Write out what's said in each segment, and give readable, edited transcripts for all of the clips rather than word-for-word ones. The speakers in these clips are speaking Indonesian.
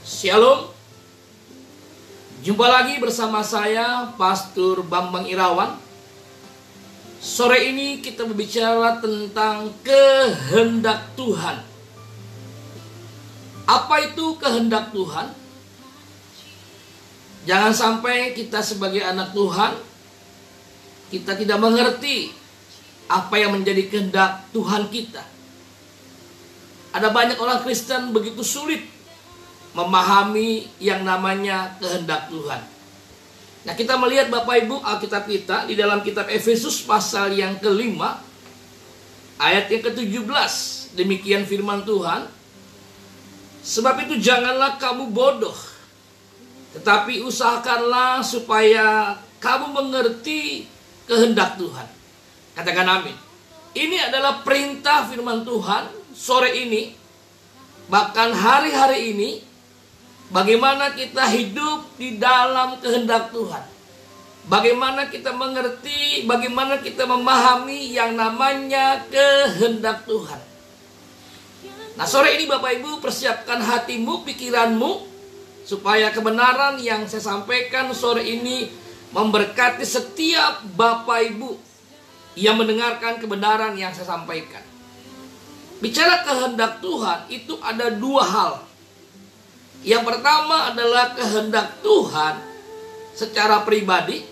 Shalom. Jumpa lagi bersama saya, Pastor Bambang Irawan. Sore ini kita berbicara tentang kehendak Tuhan. Apa itu kehendak Tuhan? Jangan sampai kita sebagai anak Tuhan, kita tidak mengerti apa yang menjadi kehendak Tuhan kita. Ada banyak orang Kristen begitu sulit memahami yang namanya kehendak Tuhan. Nah, kita melihat Bapak Ibu Alkitab kita di dalam kitab Efesus pasal yang kelima, ayat yang ke-17. Demikian firman Tuhan. Sebab itu janganlah kamu bodoh, tetapi usahakanlah supaya kamu mengerti kehendak Tuhan. Katakan amin. Ini adalah perintah firman Tuhan sore ini, bahkan hari-hari ini. Bagaimana kita hidup di dalam kehendak Tuhan. Bagaimana kita mengerti, bagaimana kita memahami yang namanya kehendak Tuhan. Nah, sore ini Bapak Ibu persiapkan hatimu, pikiranmu, supaya kebenaran yang saya sampaikan sore ini memberkati setiap Bapak Ibu yang mendengarkan kebenaran yang saya sampaikan. Bicara kehendak Tuhan itu ada dua hal. Yang pertama adalah kehendak Tuhan secara pribadi,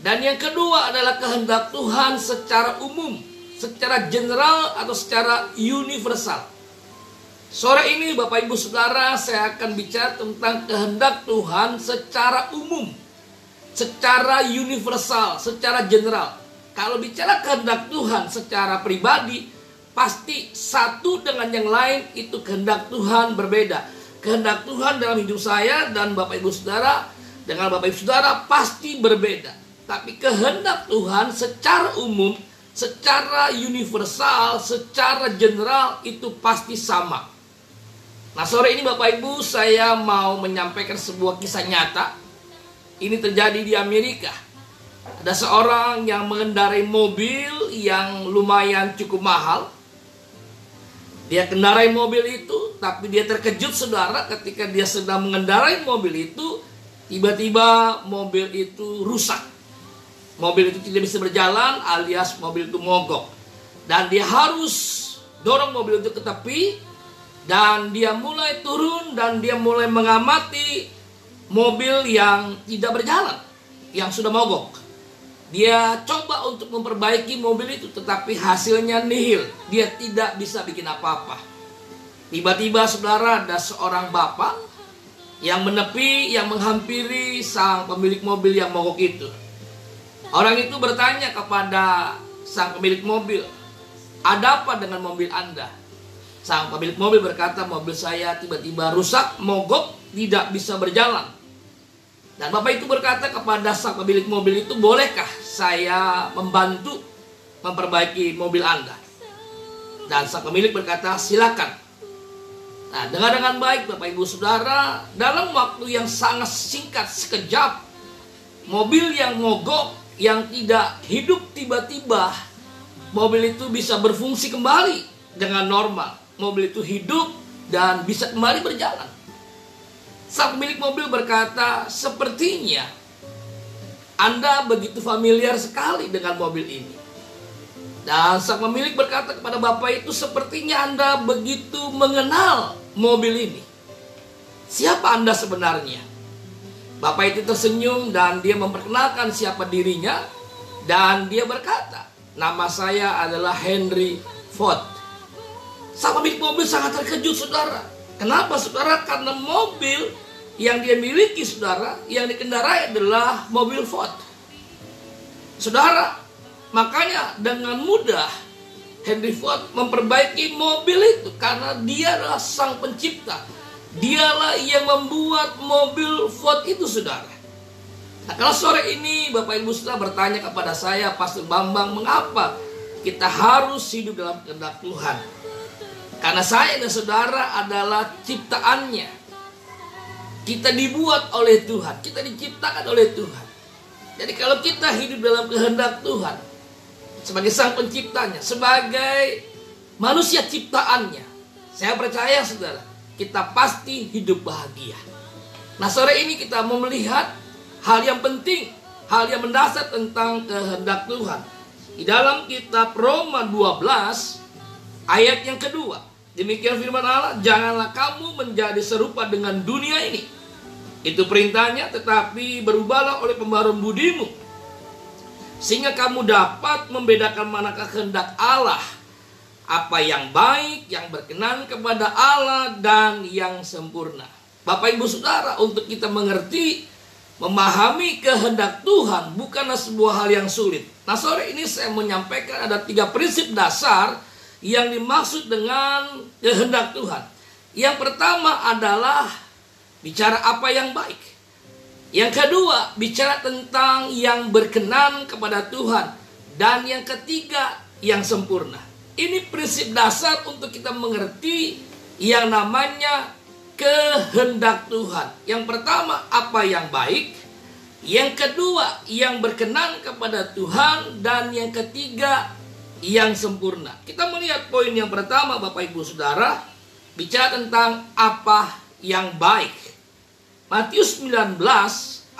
dan yang kedua adalah kehendak Tuhan secara umum, secara general atau secara universal. Sore ini Bapak Ibu Saudara, saya akan bicara tentang kehendak Tuhan secara umum, secara universal, secara general. Kalau bicara kehendak Tuhan secara pribadi, pasti satu dengan yang lain itu kehendak Tuhan berbeda. Kehendak Tuhan dalam hidup saya dan Bapak Ibu Saudara dengan Bapak Ibu Saudara pasti berbeda. Tapi kehendak Tuhan secara umum, secara universal, secara general itu pasti sama. Nah, sore ini Bapak Ibu saya mau menyampaikan sebuah kisah nyata. Ini terjadi di Amerika. Ada seorang yang mengendarai mobil yang lumayan cukup mahal. Dia kendarai mobil itu, tapi dia terkejut saudara ketika dia sedang mengendarai mobil itu, tiba-tiba mobil itu rusak. Mobil itu tidak bisa berjalan alias mobil itu mogok. Dan dia harus dorong mobil itu ke tepi, dan dia mulai turun dan dia mulai mengamati mobil yang tidak berjalan, yang sudah mogok. Dia coba untuk memperbaiki mobil itu, tetapi hasilnya nihil. Dia tidak bisa bikin apa-apa. Tiba-tiba saudara, ada seorang bapak yang menepi, yang menghampiri sang pemilik mobil yang mogok itu. Orang itu bertanya kepada sang pemilik mobil, "Ada apa dengan mobil Anda?" Sang pemilik mobil berkata, "Mobil saya tiba-tiba rusak, mogok, tidak bisa berjalan." Dan bapak itu berkata kepada sang pemilik mobil itu, "Bolehkah saya membantu memperbaiki mobil Anda?" Dan sang pemilik berkata, "Silakan." Nah, dengar dengan baik Bapak Ibu Saudara, dalam waktu yang sangat singkat, sekejap, mobil yang mogok, yang tidak hidup, tiba-tiba mobil itu bisa berfungsi kembali dengan normal. Mobil itu hidup dan bisa kembali berjalan. Sang pemilik mobil berkata, "Sepertinya Anda begitu familiar sekali dengan mobil ini." Dan sang pemilik berkata kepada bapak itu, "Sepertinya Anda begitu mengenal mobil ini. Siapa Anda sebenarnya?" Bapak itu tersenyum dan dia memperkenalkan siapa dirinya. Dan dia berkata, "Nama saya adalah Henry Ford." Sang pemilik mobil sangat terkejut saudara. Kenapa saudara? Karena mobil yang dia miliki saudara, yang dikendarai adalah mobil Ford. Saudara, makanya dengan mudah Henry Ford memperbaiki mobil itu karena dia adalah sang pencipta. Dialah yang membuat mobil Ford itu saudara. Nah, kalau sore ini Bapak Ibu Saudara bertanya kepada saya, Pastor Bambang, mengapa kita harus hidup dalam kehendak Tuhan? Karena saya dan saudara adalah ciptaannya. Kita dibuat oleh Tuhan, kita diciptakan oleh Tuhan. Jadi kalau kita hidup dalam kehendak Tuhan, sebagai sang penciptanya, sebagai manusia ciptaannya, saya percaya saudara, kita pasti hidup bahagia. Nah, sore ini kita mau melihat hal yang penting, hal yang mendasar tentang kehendak Tuhan. Di dalam kitab Roma 12 ayat yang kedua, demikian firman Allah, janganlah kamu menjadi serupa dengan dunia ini. Itu perintahnya, tetapi berubahlah oleh pembaruan budimu, sehingga kamu dapat membedakan manakah kehendak Allah, apa yang baik, yang berkenan kepada Allah, dan yang sempurna. Bapak Ibu Saudara, untuk kita mengerti, memahami kehendak Tuhan bukanlah sebuah hal yang sulit. Nah, sore ini saya menyampaikan ada 3 prinsip dasar yang dimaksud dengan kehendak Tuhan. Yang pertama adalah bicara apa yang baik. Yang kedua, bicara tentang yang berkenan kepada Tuhan. Dan yang ketiga, yang sempurna. Ini prinsip dasar untuk kita mengerti yang namanya kehendak Tuhan. Yang pertama, apa yang baik. Yang kedua, yang berkenan kepada Tuhan. Dan yang ketiga, yang sempurna. Kita melihat poin yang pertama, Bapak Ibu Saudara, bicara tentang apa yang baik. Matius 19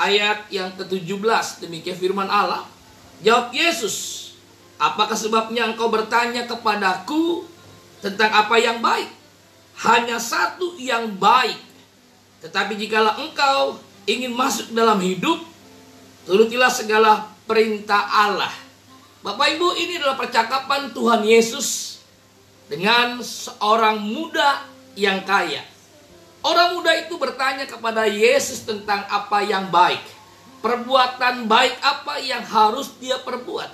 ayat yang ke-17, demikian firman Allah. Jawab Yesus, apakah sebabnya engkau bertanya kepadaku tentang apa yang baik? Hanya satu yang baik. Tetapi jikalau engkau ingin masuk dalam hidup, turutilah segala perintah Allah. Bapak Ibu, ini adalah percakapan Tuhan Yesus dengan seorang muda yang kaya. Orang muda itu bertanya kepada Yesus tentang apa yang baik. Perbuatan baik apa yang harus dia perbuat.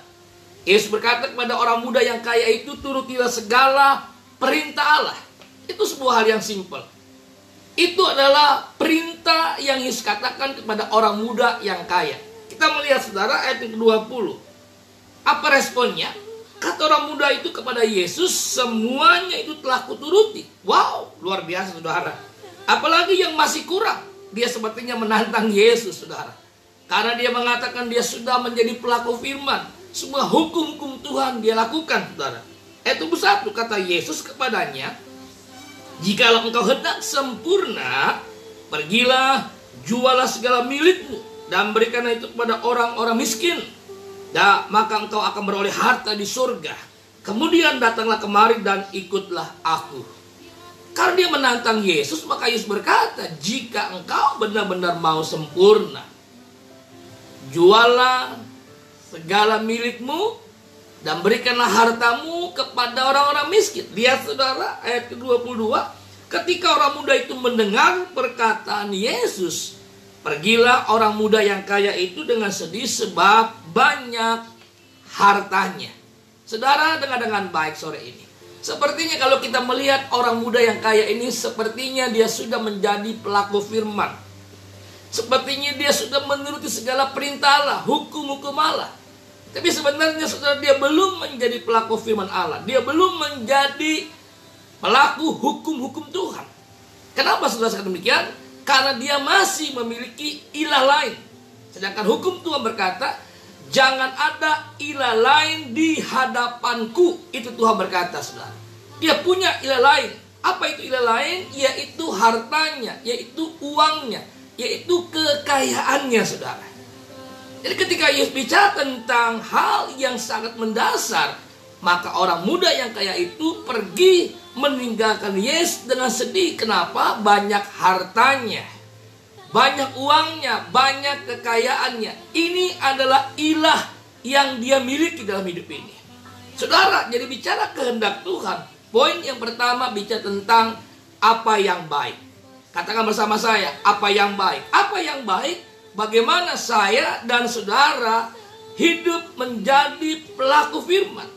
Yesus berkata kepada orang muda yang kaya itu, turutilah segala perintah Allah. Itu sebuah hal yang simpel. Itu adalah perintah yang Yesus katakan kepada orang muda yang kaya. Kita melihat saudara ayat yang ke-20. Apa responnya? Kata orang muda itu kepada Yesus, semuanya itu telah kuturuti. Wow, luar biasa saudara. Apalagi yang masih kurang. Dia sepertinya menantang Yesus saudara. Karena dia mengatakan dia sudah menjadi pelaku firman. Semua hukum-hukum Tuhan dia lakukan saudara. Ayat 21 kata Yesus kepadanya, jikalau engkau hendak sempurna, pergilah, jualah segala milikmu, dan berikanlah itu kepada orang-orang miskin. Dan maka engkau akan beroleh harta di surga. Kemudian datanglah kemari dan ikutlah aku. Karena dia menantang Yesus, maka Yesus berkata, jika engkau benar-benar mau sempurna, jualah segala milikmu dan berikanlah hartamu kepada orang-orang miskin. Lihat saudara, ayat ke-22, ketika orang muda itu mendengar perkataan Yesus, pergilah orang muda yang kaya itu dengan sedih sebab banyak hartanya. Saudara, dengar dengan baik sore ini. Sepertinya kalau kita melihat orang muda yang kaya ini, sepertinya dia sudah menjadi pelaku firman. Sepertinya dia sudah menuruti segala perintah Allah, hukum-hukum Allah. Tapi sebenarnya saudara, dia belum menjadi pelaku firman Allah. Dia belum menjadi pelaku hukum-hukum Tuhan. Kenapa saudara sekalian demikian? Karena dia masih memiliki ilah lain. Sedangkan hukum Tuhan berkata, jangan ada ilah lain di hadapanku. Itu Tuhan berkata saudara. Dia punya ilah lain. Apa itu ilah lain? Yaitu hartanya, yaitu uangnya, yaitu kekayaannya saudara. Jadi ketika Yesus bicara tentang hal yang sangat mendasar, maka orang muda yang kaya itu pergi meninggalkan Yesus dengan sedih. Kenapa? Banyak hartanya, banyak uangnya, banyak kekayaannya. Ini adalah ilah yang dia miliki dalam hidup ini. Saudara, jadi bicara kehendak Tuhan, poin yang pertama bicara tentang apa yang baik. Katakan bersama saya, apa yang baik. Apa yang baik? Bagaimana saya dan saudara hidup menjadi pelaku firman.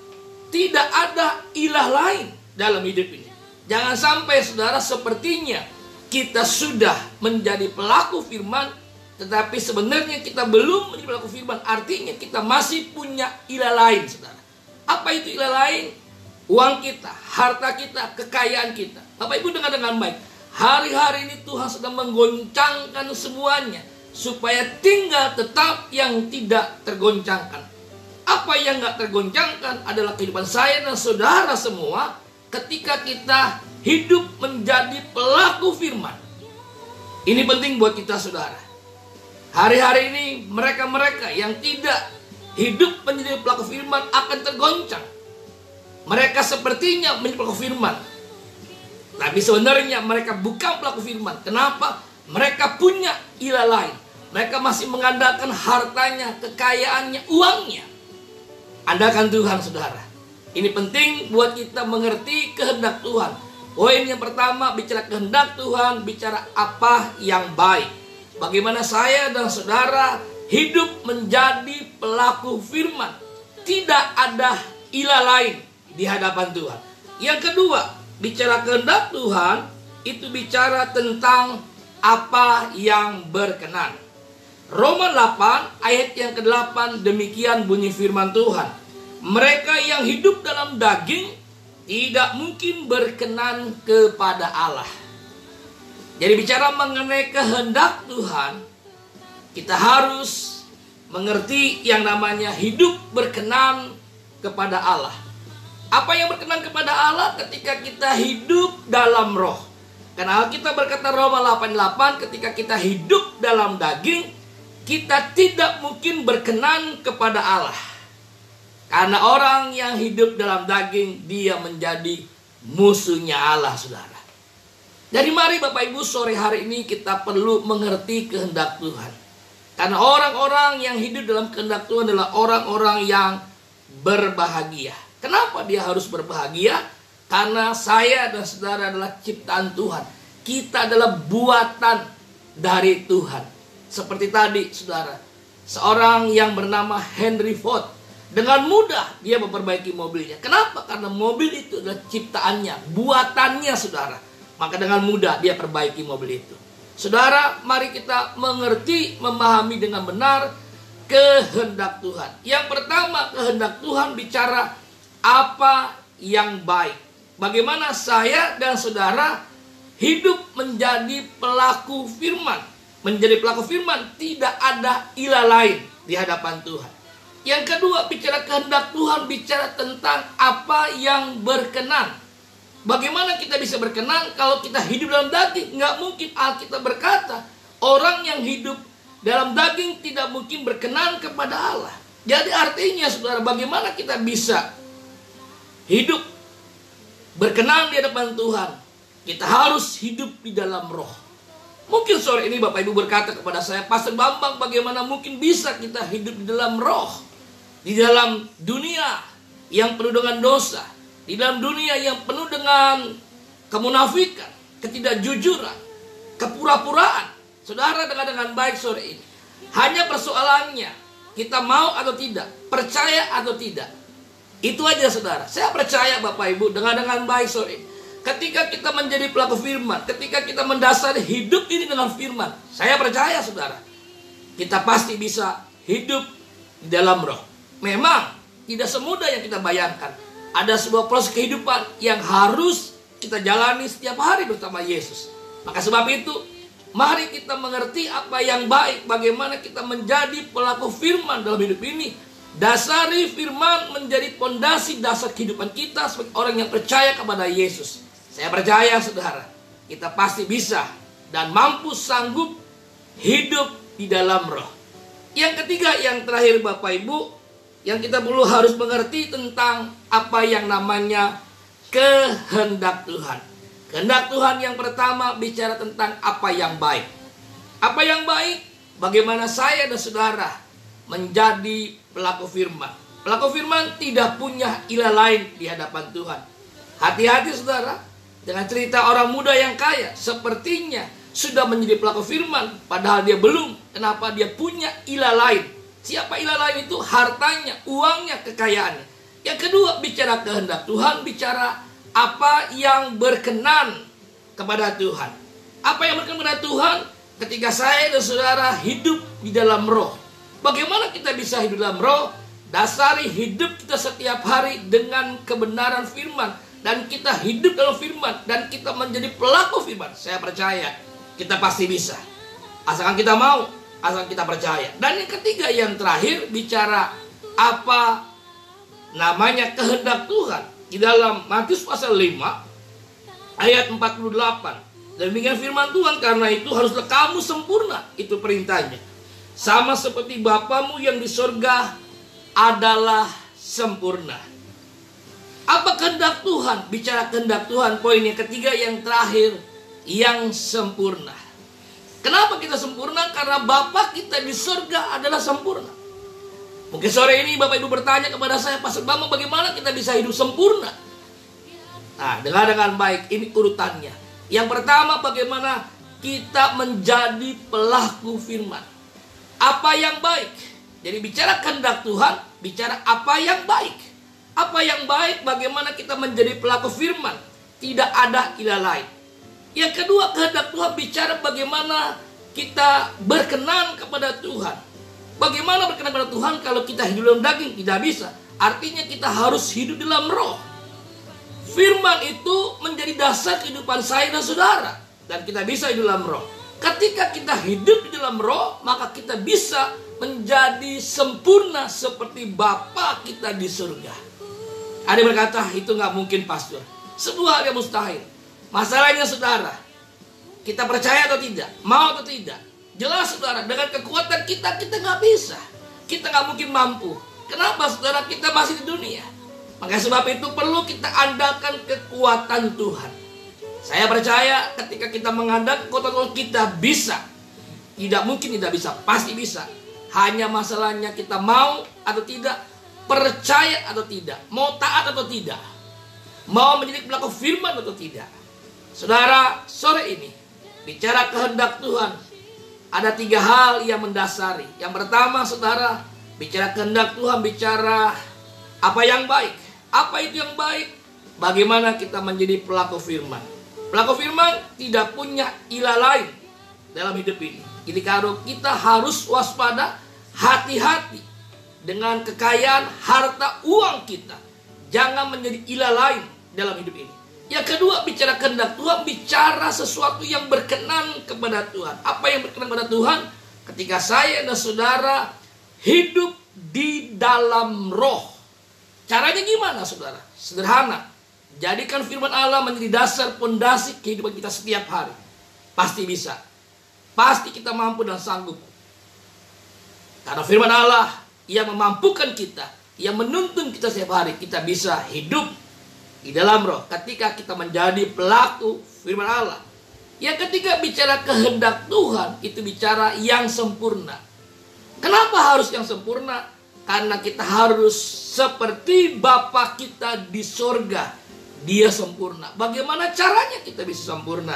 Tidak ada ilah lain dalam hidup ini. Jangan sampai saudara sepertinya kita sudah menjadi pelaku firman, tetapi sebenarnya kita belum menjadi pelaku firman. Artinya kita masih punya ilah lain saudara. Apa itu ilah lain? Uang kita, harta kita, kekayaan kita. Bapak Ibu dengar dengan baik. Hari-hari ini Tuhan sedang menggoncangkan semuanya, supaya tinggal tetap yang tidak tergoncangkan. Apa yang gak tergoncangkan adalah kehidupan saya dan saudara semua ketika kita hidup menjadi pelaku firman. Ini penting buat kita saudara. Hari-hari ini mereka-mereka yang tidak hidup menjadi pelaku firman akan tergoncang. Mereka sepertinya menjadi pelaku firman, tapi sebenarnya mereka bukan pelaku firman. Kenapa? Mereka punya ilah lain. Mereka masih mengandalkan hartanya, kekayaannya, uangnya. Andalkan Tuhan saudara. Ini penting buat kita mengerti kehendak Tuhan. Poin yang pertama, bicara kehendak Tuhan, bicara apa yang baik. Bagaimana saya dan saudara hidup menjadi pelaku firman. Tidak ada ilah lain di hadapan Tuhan. Yang kedua, bicara kehendak Tuhan, itu bicara tentang apa yang berkenan. Roma 8 ayat yang ke-8 demikian bunyi firman Tuhan. Mereka yang hidup dalam daging tidak mungkin berkenan kepada Allah. Jadi bicara mengenai kehendak Tuhan, kita harus mengerti yang namanya hidup berkenan kepada Allah. Apa yang berkenan kepada Allah ketika kita hidup dalam roh? Karena kita berkata Roma 8:8, ketika kita hidup dalam daging, kita tidak mungkin berkenan kepada Allah. Karena orang yang hidup dalam daging, dia menjadi musuhnya Allah, saudara. Jadi mari Bapak Ibu, sore hari ini kita perlu mengerti kehendak Tuhan. Karena orang-orang yang hidup dalam kehendak Tuhan adalah orang-orang yang berbahagia. Kenapa dia harus berbahagia? Karena saya dan saudara adalah ciptaan Tuhan. Kita adalah buatan dari Tuhan. Seperti tadi saudara, seorang yang bernama Henry Ford, dengan mudah dia memperbaiki mobilnya. Kenapa? Karena mobil itu adalah ciptaannya, buatannya saudara. Maka dengan mudah dia perbaiki mobil itu. Saudara, mari kita mengerti, memahami dengan benar kehendak Tuhan. Yang pertama, kehendak Tuhan bicara apa yang baik. Bagaimana saya dan saudara hidup menjadi pelaku firman. Menjadi pelaku firman, tidak ada ilah lain di hadapan Tuhan. Yang kedua, bicara kehendak Tuhan, bicara tentang apa yang berkenan. Bagaimana kita bisa berkenan kalau kita hidup dalam daging? Nggak mungkin. Alkitab berkata, orang yang hidup dalam daging tidak mungkin berkenan kepada Allah. Jadi artinya saudara, bagaimana kita bisa hidup berkenan di hadapan Tuhan? Kita harus hidup di dalam roh. Mungkin sore ini Bapak Ibu berkata kepada saya, Pastor Bambang, bagaimana mungkin bisa kita hidup di dalam roh? Di dalam dunia yang penuh dengan dosa. Di dalam dunia yang penuh dengan kemunafikan, ketidakjujuran, kepura-puraan. Saudara, dengan baik sore ini. Hanya persoalannya, kita mau atau tidak, percaya atau tidak. Itu aja saudara. Saya percaya Bapak Ibu dengan baik sore ini. Ketika kita menjadi pelaku firman, ketika kita mendasari hidup ini dengan firman, saya percaya saudara, kita pasti bisa hidup di dalam roh. Memang tidak semudah yang kita bayangkan. Ada sebuah proses kehidupan yang harus kita jalani setiap hari bersama Yesus. Maka sebab itu, mari kita mengerti apa yang baik, bagaimana kita menjadi pelaku firman dalam hidup ini. Dasari firman menjadi pondasi dasar kehidupan kita sebagai orang yang percaya kepada Yesus. Saya percaya saudara, kita pasti bisa dan mampu sanggup hidup di dalam roh. Yang ketiga, yang terakhir Bapak Ibu, yang kita perlu harus mengerti tentang apa yang namanya kehendak Tuhan. Kehendak Tuhan yang pertama bicara tentang apa yang baik. Apa yang baik? Bagaimana saya dan saudara menjadi pelaku firman. Pelaku firman tidak punya ilah lain di hadapan Tuhan. Hati-hati saudara dengan cerita orang muda yang kaya, sepertinya sudah menjadi pelaku firman, padahal dia belum. Kenapa? Dia punya ilah lain. Siapa ilah lain itu? Hartanya, uangnya, kekayaannya. Yang kedua, bicara kehendak Tuhan, bicara apa yang berkenan kepada Tuhan. Apa yang berkenan kepada Tuhan? Ketika saya dan saudara hidup di dalam roh. Bagaimana kita bisa hidup dalam roh? Dasari hidup kita setiap hari dengan kebenaran firman. Dan kita hidup dalam firman. Dan kita menjadi pelaku firman. Saya percaya kita pasti bisa. Asalkan kita mau, asalkan kita percaya. Dan yang ketiga, yang terakhir, bicara apa namanya kehendak Tuhan. Di dalam Matius pasal 5, ayat 48. Demikian firman Tuhan, karena itu haruslah kamu sempurna. Itu perintahnya. Sama seperti Bapamu yang di sorga adalah sempurna. Apa kehendak Tuhan? Bicara kehendak Tuhan, poin yang ketiga yang terakhir, yang sempurna. Kenapa kita sempurna? Karena Bapa kita di sorga adalah sempurna. Mungkin sore ini Bapak Ibu bertanya kepada saya, Pastor Bambang, bagaimana kita bisa hidup sempurna? Nah, dengar dengan baik, ini urutannya. Yang pertama, bagaimana kita menjadi pelaku firman. Apa yang baik. Jadi bicara kehendak Tuhan, bicara apa yang baik. Apa yang baik, bagaimana kita menjadi pelaku firman. Tidak ada ilah lain. Yang kedua, kehendak Tuhan bicara bagaimana kita berkenan kepada Tuhan. Bagaimana berkenan kepada Tuhan kalau kita hidup dalam daging? Tidak bisa. Artinya kita harus hidup dalam roh. Firman itu menjadi dasar kehidupan saya dan saudara. Dan kita bisa hidup dalam roh. Ketika kita hidup di dalam roh, maka kita bisa menjadi sempurna seperti Bapa kita di surga. Ada yang berkata, itu gak mungkin, pastor. Sebuah hal yang mustahil. Masalahnya saudara, kita percaya atau tidak? Mau atau tidak? Jelas saudara, dengan kekuatan kita gak bisa. Kita gak mungkin mampu. Kenapa saudara? Kita masih di dunia. Maka sebab itu perlu kita andalkan kekuatan Tuhan. Saya percaya ketika kita mengandalkan kekuatan Tuhan, kita bisa. Tidak mungkin tidak bisa, pasti bisa. Hanya masalahnya kita mau atau tidak, percaya atau tidak, mau taat atau tidak, mau menjadi pelaku firman atau tidak. Saudara, sore ini bicara kehendak Tuhan, ada 3 hal yang mendasari. Yang pertama, saudara, bicara kehendak Tuhan, bicara apa yang baik. Apa itu yang baik? Bagaimana kita menjadi pelaku firman. Pelaku firman tidak punya ilah lain dalam hidup ini. Jadi kalau kita harus waspada, hati-hati dengan kekayaan harta uang kita. Jangan menjadi ilah lain dalam hidup ini. Yang kedua, bicara kehendak Tuhan, bicara sesuatu yang berkenan kepada Tuhan. Apa yang berkenan kepada Tuhan? Ketika saya dan saudara hidup di dalam roh. Caranya gimana saudara? Sederhana. Jadikan firman Allah menjadi dasar pondasi kehidupan kita setiap hari. Pasti bisa. Pasti kita mampu dan sanggup. Karena firman Allah yang memampukan kita, yang menuntun kita setiap hari. Kita bisa hidup di dalam roh ketika kita menjadi pelaku firman Allah. Yang ketiga, bicara kehendak Tuhan, itu bicara yang sempurna. Kenapa harus yang sempurna? Karena kita harus seperti Bapa kita di sorga. Dia sempurna. Bagaimana caranya kita bisa sempurna?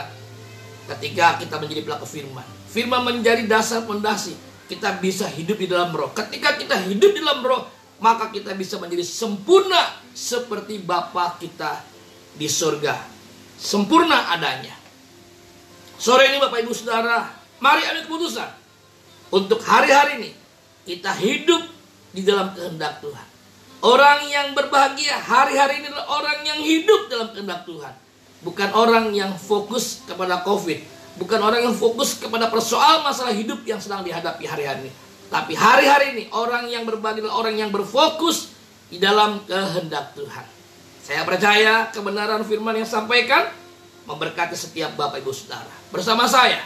Ketika kita menjadi pelaku firman. Firman menjadi dasar pondasi. Kita bisa hidup di dalam roh. Ketika kita hidup di dalam roh, maka kita bisa menjadi sempurna seperti Bapa kita di surga. Sempurna adanya. Sore ini Bapak Ibu Saudara, mari ambil keputusan. Untuk hari-hari ini, kita hidup di dalam kehendak Tuhan. Orang yang berbahagia hari-hari ini adalah orang yang hidup dalam kehendak Tuhan. Bukan orang yang fokus kepada COVID. Bukan orang yang fokus kepada persoalan masalah hidup yang sedang dihadapi hari-hari ini. Tapi hari-hari ini orang yang berbahagia adalah orang yang berfokus di dalam kehendak Tuhan. Saya percaya kebenaran firman yang sampaikan memberkati setiap Bapak Ibu Saudara. Bersama saya,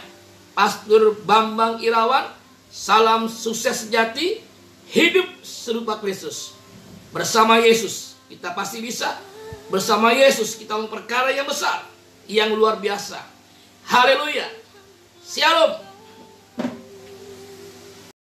Pastor Bambang Irawan. Salam sukses sejati. Hidup serupa Kristus. Bersama Yesus kita pasti bisa. Bersama Yesus kita memperkara yang besar, yang luar biasa. Haleluya. Shalom.